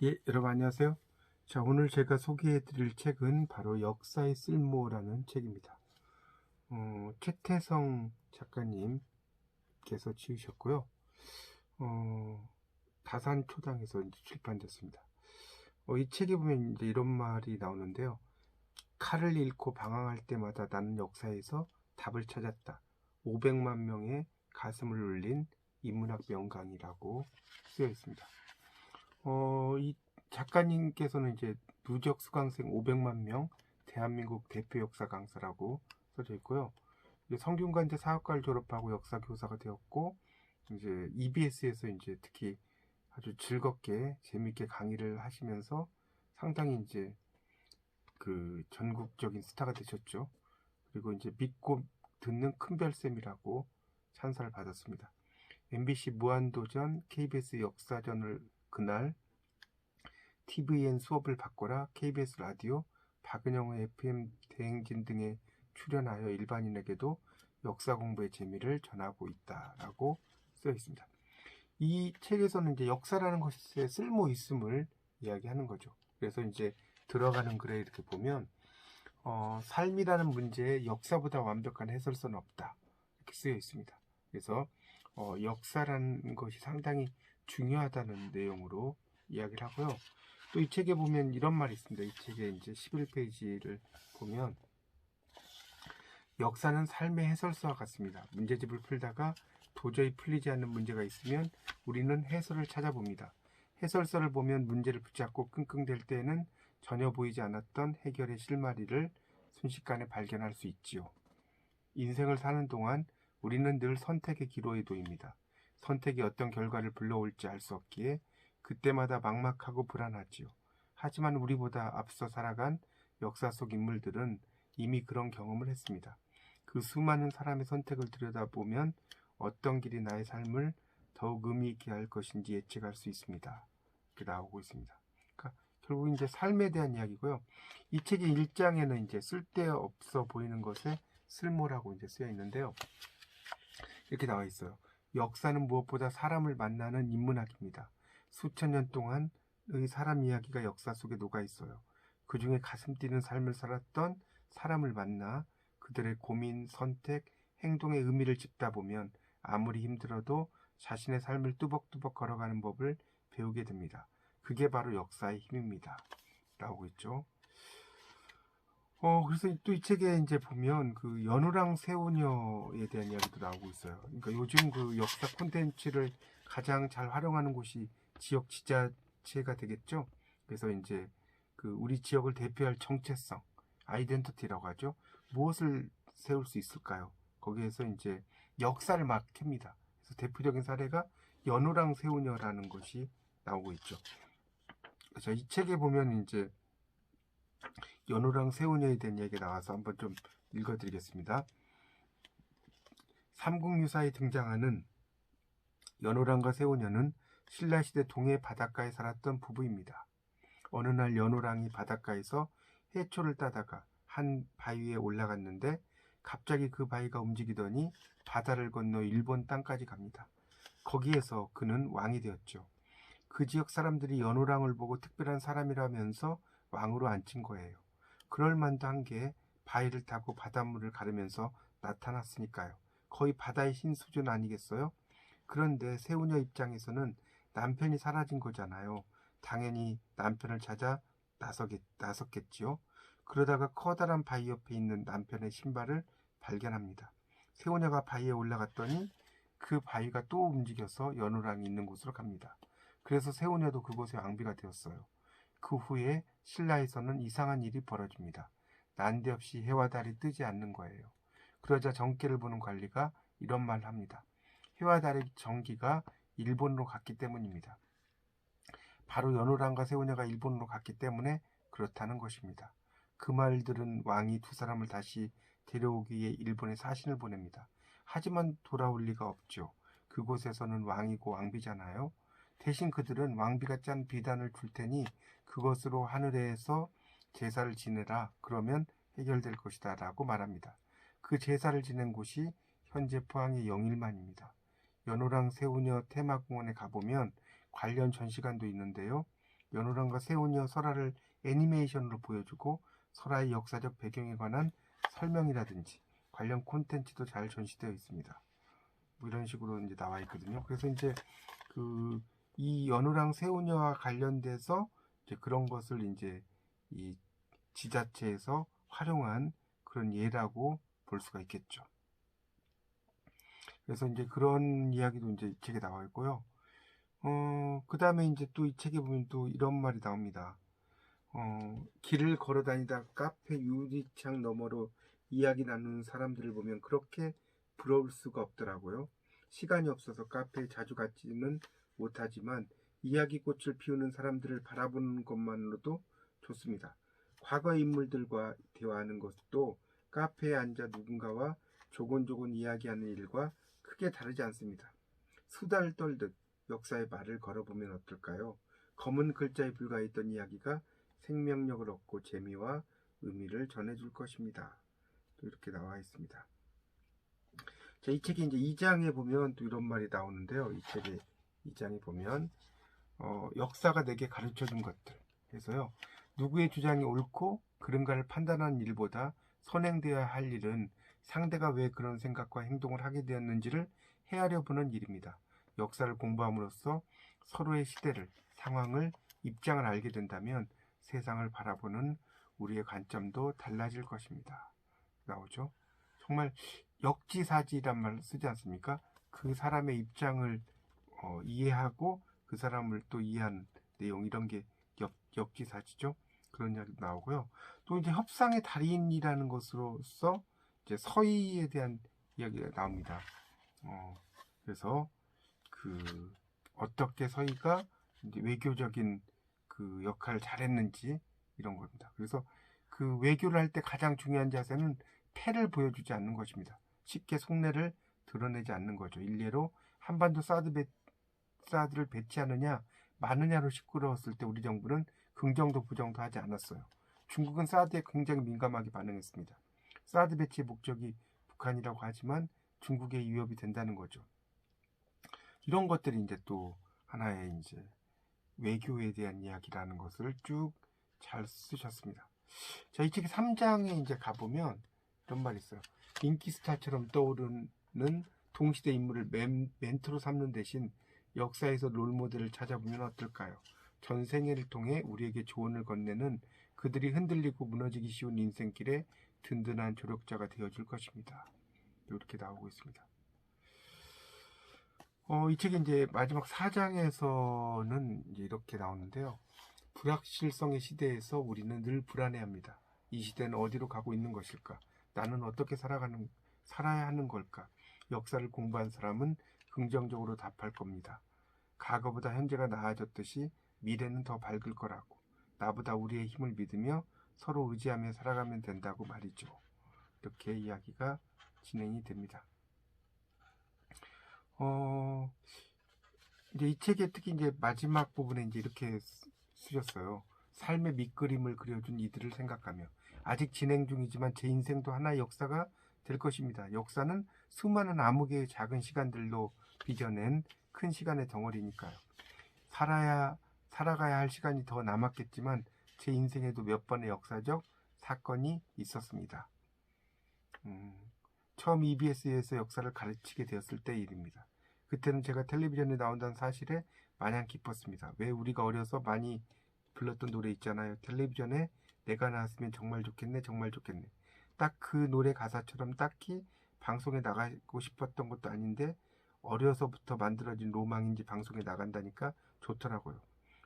예, 여러분 안녕하세요. 자, 오늘 제가 소개해 드릴 책은 바로 역사의 쓸모라는 책입니다. 최태성 작가님께서 지으셨고요. 다산초당에서 이제 출판됐습니다. 이 책에 보면 이제 이런 말이 나오는데요. 칼을 잃고 방황할 때마다 나는 역사에서 답을 찾았다. 500만 명의 가슴을 울린 인문학 명강이라고 쓰여 있습니다. 이 작가님께서는 이제 누적 수강생 500만 명 대한민국 대표 역사 강사라고 써져 있고요. 성균관대 사학과를 졸업하고 역사 교사가 되었고, 이제 EBS에서 이제 특히 아주 즐겁게 재밌게 강의를 하시면서 상당히 이제 그 전국적인 스타가 되셨죠. 그리고 이제 믿고 듣는 큰별쌤이라고 찬사를 받았습니다. MBC 무한도전, KBS 역사전을 그날, TVN 수업을 바꿔라, KBS 라디오, 박은영의 FM 대행진 등에 출연하여 일반인에게도 역사 공부의 재미를 전하고 있다라고 쓰여 있습니다. 이 책에서는 이제 역사라는 것의 쓸모 있음을 이야기하는 거죠. 그래서 이제 들어가는 글에 이렇게 보면 삶이라는 문제에 역사보다 완벽한 해설서는 없다 이렇게 쓰여 있습니다. 그래서 역사라는 것이 상당히 중요하다는 내용으로 이야기를 하고요. 또 이 책에 보면 이런 말이 있습니다. 이 책의 이제 11페이지를 보면 역사는 삶의 해설서와 같습니다. 문제집을 풀다가 도저히 풀리지 않는 문제가 있으면 우리는 해설을 찾아봅니다. 해설서를 보면 문제를 붙잡고 끙끙댈 때에는 전혀 보이지 않았던 해결의 실마리를 순식간에 발견할 수 있지요. 인생을 사는 동안 우리는 늘 선택의 기로에 놓입니다. 선택이 어떤 결과를 불러올지 알 수 없기에 그때마다 막막하고 불안하지요. 하지만 우리보다 앞서 살아간 역사 속 인물들은 이미 그런 경험을 했습니다. 그 수많은 사람의 선택을 들여다보면 어떤 길이 나의 삶을 더욱 의미 있게 할 것인지 예측할 수 있습니다. 이렇게 나오고 있습니다. 그러니까 결국 이제 삶에 대한 이야기고요. 이 책의 1장에는 이제 쓸데없어 보이는 것에 쓸모라고 이제 쓰여 있는데요. 이렇게 나와 있어요. 역사는 무엇보다 사람을 만나는 인문학입니다. 수천 년 동안의 사람 이야기가 역사 속에 녹아 있어요. 그 중에 가슴 뛰는 삶을 살았던 사람을 만나 그들의 고민, 선택, 행동의 의미를 짚다 보면 아무리 힘들어도 자신의 삶을 뚜벅뚜벅 걸어가는 법을 배우게 됩니다. 그게 바로 역사의 힘입니다. 라고 있죠. 그래서 또 이 책에 이제 보면 그 연호랑 새우녀에 대한 이야기도 나오고 있어요. 그러니까 요즘 그 역사 콘텐츠를 가장 잘 활용하는 곳이 지역 지자체가 되겠죠. 그래서 이제 그 우리 지역을 대표할 정체성, 아이덴티티라고 하죠. 무엇을 세울 수 있을까요? 거기에서 이제 역사를 막 캡니다. 그래서 대표적인 사례가 연호랑 새우녀라는 것이 나오고 있죠. 그래서 이 책에 보면 이제 연호랑 새우녀에 대한 얘기가 나와서 한번 좀 읽어드리겠습니다. 삼국유사에 등장하는 연호랑과 새우녀는 신라시대 동해 바닷가에 살았던 부부입니다. 어느 날 연호랑이 바닷가에서 해초를 따다가 한 바위에 올라갔는데 갑자기 그 바위가 움직이더니 바다를 건너 일본 땅까지 갑니다. 거기에서 그는 왕이 되었죠. 그 지역 사람들이 연호랑을 보고 특별한 사람이라면서 왕으로 앉힌 거예요. 그럴 만도 한 게 바위를 타고 바닷물을 가르면서 나타났으니까요. 거의 바다의 신 수준 아니겠어요? 그런데 새우녀 입장에서는 남편이 사라진 거잖아요. 당연히 남편을 찾아 나섰겠지요. 그러다가 커다란 바위 옆에 있는 남편의 신발을 발견합니다. 새우녀가 바위에 올라갔더니 그 바위가 또 움직여서 연호랑이 있는 곳으로 갑니다. 그래서 새우녀도 그곳에 왕비가 되었어요. 그 후에 신라에서는 이상한 일이 벌어집니다. 난데없이 해와 달이 뜨지 않는 거예요. 그러자 정기를 보는 관리가 이런 말을 합니다. 해와 달의 정기가 일본으로 갔기 때문입니다. 바로 연호랑과 새우녀가 일본으로 갔기 때문에 그렇다는 것입니다. 그 말 들은 왕이 두 사람을 다시 데려오기 위해 일본에 사신을 보냅니다. 하지만 돌아올 리가 없죠. 그곳에서는 왕이고 왕비잖아요. 대신 그들은 왕비가 짠 비단을 줄 테니 그것으로 하늘에서 제사를 지내라. 그러면 해결될 것이다. 라고 말합니다. 그 제사를 지낸 곳이 현재 포항의 영일만입니다. 연호랑 새우녀 테마공원에 가보면 관련 전시관도 있는데요. 연호랑과 새우녀 설화를 애니메이션으로 보여주고 설화의 역사적 배경에 관한 설명이라든지 관련 콘텐츠도 잘 전시되어 있습니다. 뭐 이런 식으로 이제 나와 있거든요. 그래서 이제 이 연호랑 새우녀와 관련돼서 이제 그런 것을 이제 이 지자체에서 활용한 그런 예라고 볼 수가 있겠죠. 그래서 이제 그런 이야기도 이제 이 책에 나와 있고요. 그 다음에 이제 또 이 책에 보면 또 이런 말이 나옵니다. 길을 걸어 다니다 카페 유리창 너머로 이야기 나누는 사람들을 보면 그렇게 부러울 수가 없더라고요. 시간이 없어서 카페에 자주 가지는 못하지만 이야기꽃을 피우는 사람들을 바라보는 것만으로도 좋습니다. 과거 인물들과 대화하는 것도 카페에 앉아 누군가와 조곤조곤 이야기하는 일과 크게 다르지 않습니다. 수다를 떨듯 역사의 말을 걸어보면 어떨까요? 검은 글자에 불과했던 이야기가 생명력을 얻고 재미와 의미를 전해줄 것입니다. 또 이렇게 나와 있습니다. 자, 이 책의 이제 2장에 보면 또 이런 말이 나오는데요. 이 책의 2장에 보면 역사가 내게 가르쳐준 것들. 그래서요. 누구의 주장이 옳고 그른가를 판단하는 일보다 선행되어야 할 일은 상대가 왜 그런 생각과 행동을 하게 되었는지를 헤아려 보는 일입니다. 역사를 공부함으로써 서로의 시대를, 상황을, 입장을 알게 된다면 세상을 바라보는 우리의 관점도 달라질 것입니다. 나오죠. 정말 역지사지란 말 쓰지 않습니까? 그 사람의 입장을 이해하고 그 사람을 또 이해하는 내용, 이런 게 역지사지죠. 그런 이야기도 나오고요. 또 이제 협상의 달인이라는 것으로서 이제 서희에 대한 이야기가 나옵니다. 그래서 어떻게 서희가 이제 외교적인 그 역할을 잘했는지 이런 겁니다. 그래서 그 외교를 할 때 가장 중요한 자세는 패를 보여주지 않는 것입니다. 쉽게 속내를 드러내지 않는 거죠. 일례로 한반도 사드를 배치하느냐 마느냐로 시끄러웠을 때 우리 정부는 긍정도 부정도 하지 않았어요. 중국은 사드에 굉장히 민감하게 반응했습니다. 사드 배치의 목적이 북한이라고 하지만 중국에 위협이 된다는 거죠. 이런 것들이 이제 또 하나의 이제 외교에 대한 이야기라는 것을 쭉 잘 쓰셨습니다. 자, 이 책의 3장에 이제 가보면 이런 말이 있어요. 인기 스타처럼 떠오르는 동시대 인물을 멘토로 삼는 대신 역사에서 롤모델을 찾아보면 어떨까요? 전생애를 통해 우리에게 조언을 건네는 그들이 흔들리고 무너지기 쉬운 인생길에 든든한 조력자가 되어줄 것입니다. 이렇게 나오고 있습니다. 이 책의 이제 마지막 4장에서는 이제 이렇게 나오는데요. 불확실성의 시대에서 우리는 늘 불안해합니다. 이 시대는 어디로 가고 있는 것일까? 나는 어떻게 살아야 하는 걸까? 역사를 공부한 사람은 긍정적으로 답할 겁니다. 과거보다 현재가 나아졌듯이 미래는 더 밝을 거라고. 나보다 우리의 힘을 믿으며 서로 의지하며 살아가면 된다고 말이죠. 이렇게 이야기가 진행이 됩니다. 이제 이 책의 특히 이제 마지막 부분에 이제 이렇게 쓰셨어요. 삶의 밑그림을 그려준 이들을 생각하며 아직 진행 중이지만 제 인생도 하나의 역사가 될 것입니다. 역사는 수많은 암흑의 작은 시간들로 빚어낸 큰 시간의 덩어리니까요. 살아가야 할 시간이 더 남았겠지만 제 인생에도 몇 번의 역사적 사건이 있었습니다. 처음 EBS에서 역사를 가르치게 되었을 때의 일입니다. 그때는 제가 텔레비전에 나온다는 사실에 마냥 기뻤습니다. 왜 우리가 어려서 많이 불렀던 노래 있잖아요. 텔레비전에 내가 나왔으면 정말 좋겠네, 정말 좋겠네. 딱 그 노래 가사처럼 딱히 방송에 나가고 싶었던 것도 아닌데 어려서부터 만들어진 로망인지 방송에 나간다니까 좋더라고요.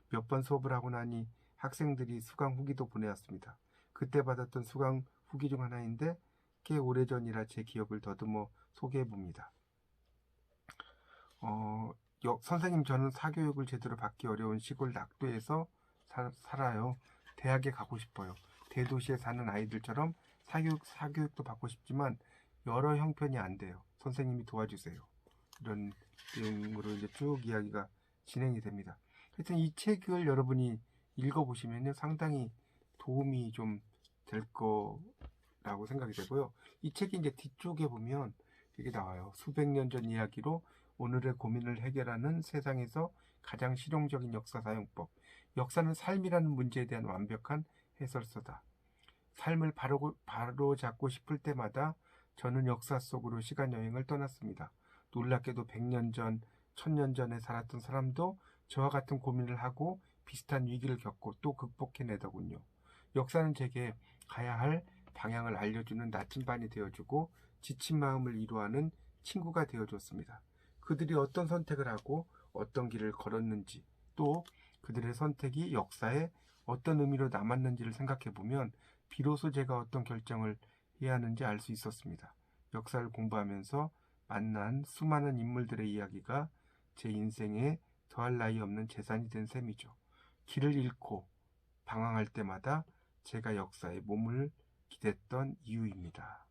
몇 번 수업을 하고 나니 학생들이 수강 후기도 보내왔습니다. 그때 받았던 수강 후기 중 하나인데 꽤 오래전이라 제 기억을 더듬어 소개해봅니다. 선생님, 저는 사교육을 제대로 받기 어려운 시골 낙도에서 살아요. 대학에 가고 싶어요. 대도시에 사는 아이들처럼 사교육도 받고 싶지만 여러 형편이 안 돼요. 선생님이 도와주세요. 이런 내용으로 이제 쭉 이야기가 진행이 됩니다. 하여튼 이 책을 여러분이 읽어보시면요, 상당히 도움이 좀 될 거라고 생각이 되고요. 이 책이 이제 뒤쪽에 보면 이게 나와요. 수백 년 전 이야기로 오늘의 고민을 해결하는 세상에서 가장 실용적인 역사 사용법. 역사는 삶이라는 문제에 대한 완벽한 해설서다. 삶을 바로 잡고 싶을 때마다 저는 역사 속으로 시간 여행을 떠났습니다. 놀랍게도 100년 전, 1000년 전에 살았던 사람도 저와 같은 고민을 하고 비슷한 위기를 겪고 또 극복해내더군요. 역사는 제게 가야 할 방향을 알려주는 나침반이 되어주고 지친 마음을 위로하는 친구가 되어줬습니다. 그들이 어떤 선택을 하고 어떤 길을 걸었는지, 또 그들의 선택이 역사에 어떤 의미로 남았는지를 생각해보면 비로소 제가 어떤 결정을 해야 하는지 알 수 있었습니다. 역사를 공부하면서 만난 수많은 인물들의 이야기가 제 인생에 더할 나위 없는 재산이 된 셈이죠. 길을 잃고 방황할 때마다 제가 역사에 몸을 기댔던 이유입니다.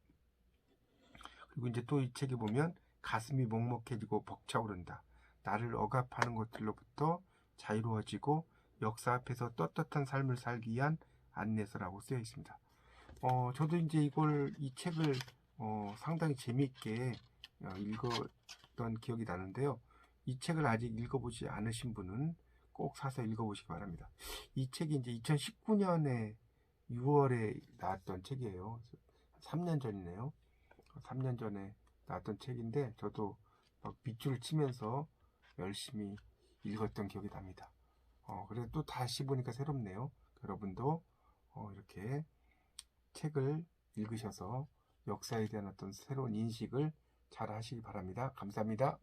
그리고 이제 또 이 책에 보면 가슴이 먹먹해지고 벅차오른다. 나를 억압하는 것들로부터 자유로워지고 역사 앞에서 떳떳한 삶을 살기 위한 안내서라고 쓰여 있습니다. 저도 이제 이 책을 상당히 재미있게 읽었던 기억이 나는데요. 이 책을 아직 읽어보지 않으신 분은 꼭 사서 읽어보시기 바랍니다. 이 책이 이제 2019년에 6월에 나왔던 책이에요. 3년 전이네요. 3년 전에 나왔던 책인데 저도 막 밑줄을 치면서 열심히 읽었던 기억이 납니다. 그래서 또 다시 보니까 새롭네요. 여러분도 이렇게 책을 읽으셔서 역사에 대한 어떤 새로운 인식을 잘 하시기 바랍니다. 감사합니다.